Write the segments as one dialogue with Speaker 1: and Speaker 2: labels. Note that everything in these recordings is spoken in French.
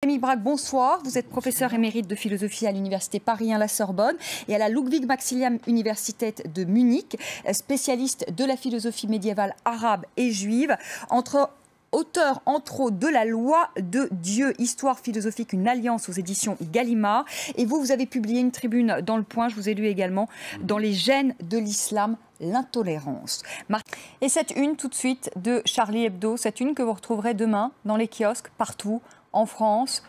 Speaker 1: Rémi Brague, bonsoir. Vous êtes professeur émérite de philosophie à l'université Paris 1 La Sorbonne et à la Ludwig Maximilian Universität de Munich, spécialiste de la philosophie médiévale arabe et juive, auteur, entre autres, de La loi de Dieu, histoire philosophique, une alliance aux éditions Gallimard. Et vous avez publié une tribune dans Le Point, je vous ai lu également, dans les gènes de l'islam, l'intolérance. Et cette une, tout de suite, de Charlie Hebdo, cette une que vous retrouverez demain dans les kiosques, partout, en France.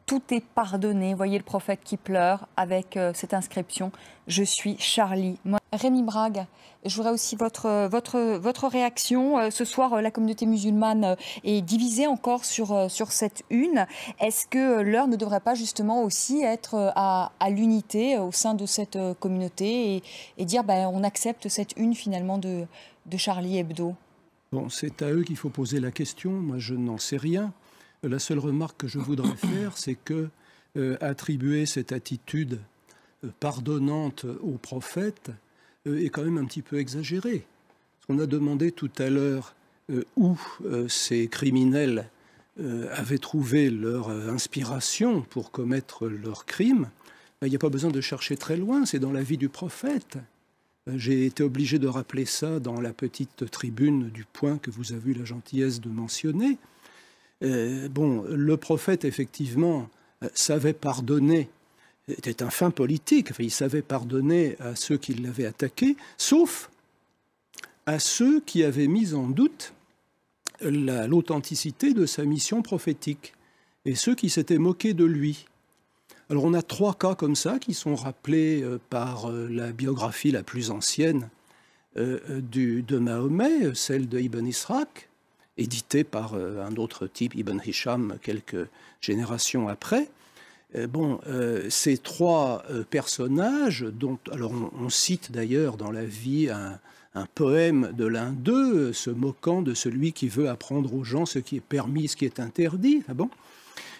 Speaker 1: Tout est pardonné. Voyez le prophète qui pleure avec cette inscription « Je suis Charlie ». Rémi Brague, je voudrais aussi votre réaction. Ce soir, la communauté musulmane est divisée encore sur cette une. Est-ce que l'heure ne devrait pas justement aussi être à l'unité au sein de cette communauté et dire on accepte cette une finalement de Charlie Hebdo?
Speaker 2: Bon, c'est à eux qu'il faut poser la question. Moi, je n'en sais rien. La seule remarque que je voudrais faire, c'est que attribuer cette attitude pardonnante au prophète est quand même un petit peu exagéré. On a demandé tout à l'heure où ces criminels avaient trouvé leur inspiration pour commettre leurs crimes. Il n'y a pas besoin de chercher très loin, c'est dans la vie du prophète. J'ai été obligé de rappeler ça dans la petite tribune du Point que vous avez eu la gentillesse de mentionner. Le prophète, effectivement, savait pardonner, était un fin politique, il savait pardonner à ceux qui l'avaient attaqué, sauf à ceux qui avaient mis en doute l'authenticité de sa mission prophétique, et ceux qui s'étaient moqués de lui. Alors on a 3 cas comme ça qui sont rappelés par la biographie la plus ancienne de Mahomet, celle de Ibn Ishaq, édité par un autre type, Ibn Hisham, quelques générations après. Ces 3 personnages, dont alors on cite d'ailleurs dans la vie un poème de l'un d'eux, se moquant de celui qui veut apprendre aux gens ce qui est permis, ce qui est interdit.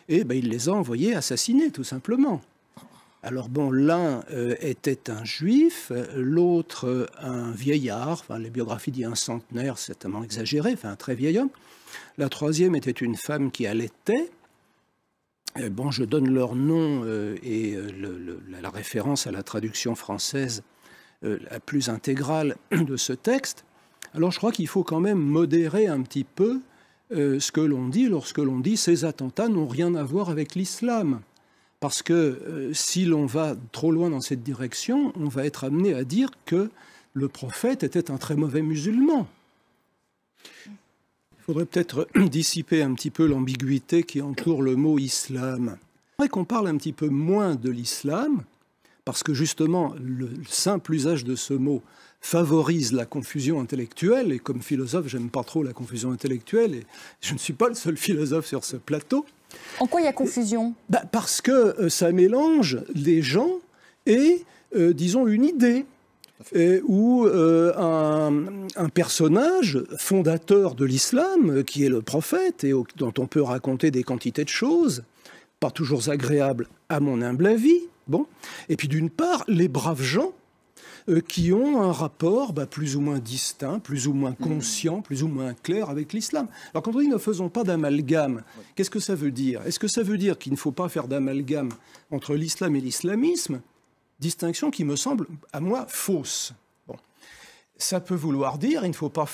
Speaker 2: Et il les a envoyés assassiner, tout simplement. Alors l'un était un juif, l'autre un vieillard, les biographies disent un centenaire, c'est tellement exagéré, un très vieil homme. La troisième était une femme qui allaitait. Je donne leur nom et la référence à la traduction française la plus intégrale de ce texte. Alors je crois qu'il faut quand même modérer un petit peu ce que l'on dit lorsque l'on dit « ces attentats n'ont rien à voir avec l'islam ». Parce que si l'on va trop loin dans cette direction, on va être amené à dire que le prophète était un très mauvais musulman. Il faudrait peut-être dissiper un petit peu l'ambiguïté qui entoure le mot islam. Il faudrait qu'on parle un petit peu moins de l'islam, parce que justement, le simple usage de ce mot favorise la confusion intellectuelle, et comme philosophe, j'aime pas trop la confusion intellectuelle, et je ne suis pas le seul philosophe sur ce plateau.
Speaker 1: En quoi il y a confusion ?
Speaker 2: Parce que ça mélange les gens et, disons, une idée. Ou un personnage fondateur de l'islam, qui est le prophète, et dont on peut raconter des quantités de choses, pas toujours agréables à mon humble avis. Et puis d'une part, les braves gens qui ont un rapport plus ou moins distinct, plus ou moins conscient, plus ou moins clair avec l'islam. Alors quand on dit « ne faisons pas d'amalgame », qu'est-ce que ça veut dire? Est-ce que ça veut dire qu'il ne faut pas faire d'amalgame entre l'islam et l'islamisme? Distinction qui me semble, à moi, fausse. Ça peut vouloir dire qu'il ne faut pas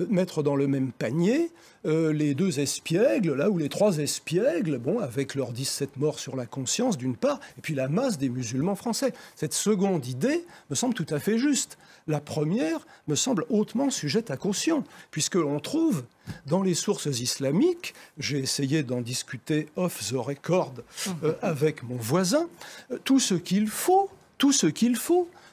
Speaker 2: mettre dans le même panier les 2 espiègles, là, ou les 3 espiègles, avec leurs 17 morts sur la conscience, d'une part, et puis la masse des musulmans français. Cette seconde idée me semble tout à fait juste. La première me semble hautement sujette à caution, puisque l'on trouve dans les sources islamiques, j'ai essayé d'en discuter off the record avec mon voisin, tout ce qu'il faut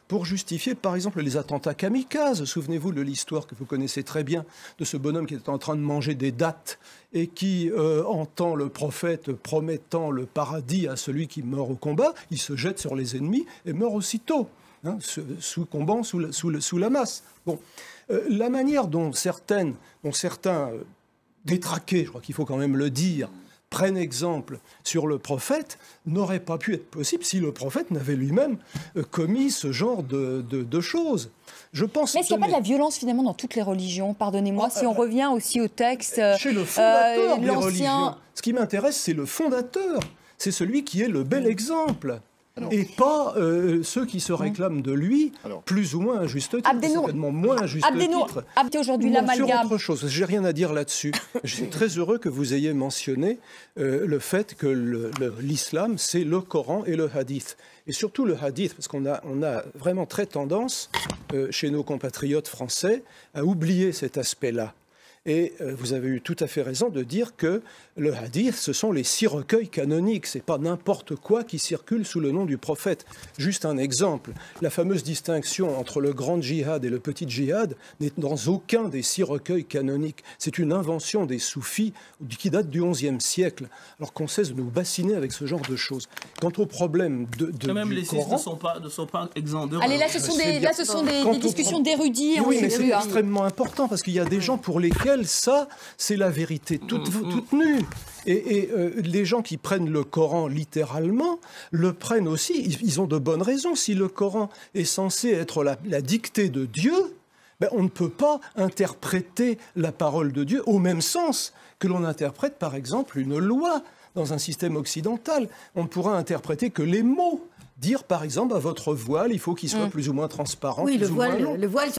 Speaker 2: pour justifier, par exemple, les attentats kamikazes. Souvenez-vous de l'histoire que vous connaissez très bien de ce bonhomme qui était en train de manger des dattes et qui entend le prophète promettant le paradis à celui qui meurt au combat. Il se jette sur les ennemis et meurt aussitôt, succombant sous la masse. La manière dont certains détraqués, je crois qu'il faut quand même le dire, prennent exemple sur le prophète n'aurait pas pu être possible si le prophète n'avait lui-même commis ce genre de choses. Je pense.
Speaker 1: Mais est-ce qu'il n'y a pas de la violence finalement dans toutes les religions? Pardonnez-moi, si on revient aussi au texte.
Speaker 2: Chez le fondateur des religions. Ce qui m'intéresse, c'est le fondateur. C'est celui qui est le bel exemple. Et pas ceux qui se réclament de lui, plus ou moins à juste titre, certainement moins à juste titre.
Speaker 1: Aujourd'hui l'amalgame.
Speaker 2: Sur autre chose, j'ai rien à dire là-dessus. Je suis très heureux que vous ayez mentionné le fait que l'islam, c'est le Coran et le hadith. Et surtout le hadith, parce qu'on a vraiment très tendance, chez nos compatriotes français, à oublier cet aspect-là. Et vous avez eu tout à fait raison de dire que le hadith, ce sont les 6 recueils canoniques. Ce n'est pas n'importe quoi qui circule sous le nom du prophète. Juste un exemple. La fameuse distinction entre le grand djihad et le petit djihad n'est dans aucun des 6 recueils canoniques. C'est une invention des soufis qui date du XIe siècle. Alors qu'on cesse de nous bassiner avec ce genre de choses. Quant au problème
Speaker 3: quand même,
Speaker 2: du
Speaker 3: les
Speaker 2: Coran,
Speaker 3: ne sont pas exempts de...
Speaker 1: Allez, là, ce sont des discussions d'érudits.
Speaker 2: Oui, mais c'est extrêmement important parce qu'il y a des gens pour lesquels ça, c'est la vérité toute nue. Et les gens qui prennent le Coran littéralement le prennent aussi. Ils ont de bonnes raisons. Si le Coran est censé être la dictée de Dieu, ben, on ne peut pas interpréter la parole de Dieu au même sens que l'on interprète, par exemple, une loi dans un système occidental. On ne pourra interpréter que les mots. Dire, par exemple, à votre voile, il faut qu'il soit plus ou moins transparent.
Speaker 4: Oui,
Speaker 2: le voile